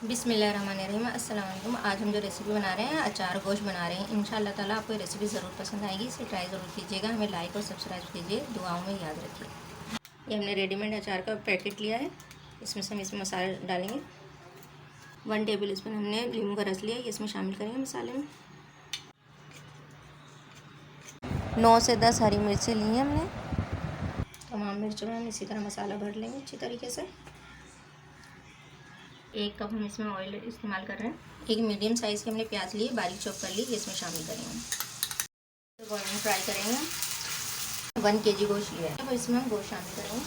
बिस्मिल्लाहिर्रहमानिर्रहीम। अस्सलाम वालेकुम। आज हम जो रेसिपी बना रहे हैं, अचार गोश्त बना रहे हैं। इंशाअल्लाह ताला आपको ये रेसिपी ज़रूर पसंद आएगी। इसे ट्राई ज़रूर कीजिएगा। हमें लाइक और सब्सक्राइब कीजिए, दुआओं में याद रखिए। ये हमने रेडीमेड अचार का पैकेट लिया है। इसमें से हम इसमें मसाले डालेंगे। 1 टेबल स्पून हमने नींबू का रस लिया है, इसमें शामिल करेंगे मसाले में। 9 से 10 हरी मिर्चें ली हैं हमने। तमाम मिर्चों में हम इसी तरह मसाला भर लेंगे अच्छी तरीके से। 1 कप हम इसमें ऑयल इस्तेमाल कर रहे हैं। एक मीडियम साइज़ की हमने प्याज ली, बारीक चॉप कर ली, इसमें शामिल करेंगे। तो गोल्डन फ्राई करेंगे। 1 kg गोश्त लिया है, अब इसमें हम गोश्त शामिल करेंगे।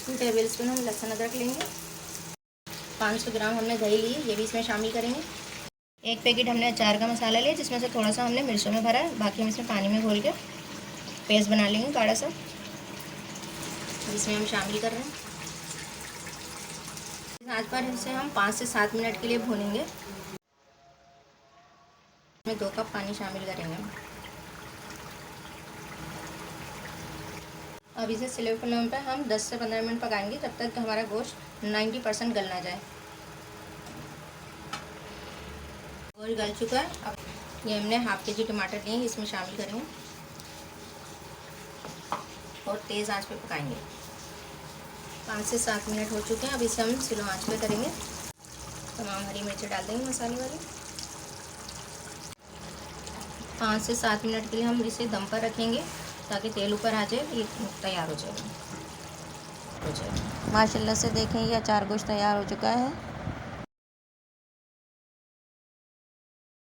2 टेबल स्पून हम लहसुन अदरक लेंगे। 500 ग्राम हमने दही ली, ये भी इसमें शामिल करेंगे। 1 पैकेट हमने अचार का मसाला लिया, जिसमें से थोड़ा सा हमने मिर्चों में भरा है, बाकी हम इसमें पानी में घोल के पेस्ट बना लेंगे गाढ़ा सा, जिसमें हम शामिल कर रहे हैं। आंच पर इसे हम 5 से 7 मिनट के लिए भूनेंगे। इसमें 2 कप पानी शामिल करेंगे। अब इसे स्लो फ्लेम पर हम 10 से 15 मिनट पकाएंगे, जब तक हमारा गोश्त 90% गल ना जाए। गोश्त गल चुका है। अब ये हमने ½ kg टमाटर लिए, इसमें शामिल करेंगे और तेज़ आंच पे पकाएंगे। 5 से 7 मिनट हो चुके हैं। अब इसे हम स्लो आंच पे करेंगे। तमाम हरी मिर्चें डाल देंगे मसाले वाली। 5 से 7 मिनट के लिए हम इसे दम पर रखेंगे, ताकि तेल ऊपर आ जाए, ये तैयार हो जाएगा। माशाल्लाह से देखें, ये अचार गोश्त तैयार हो चुका है।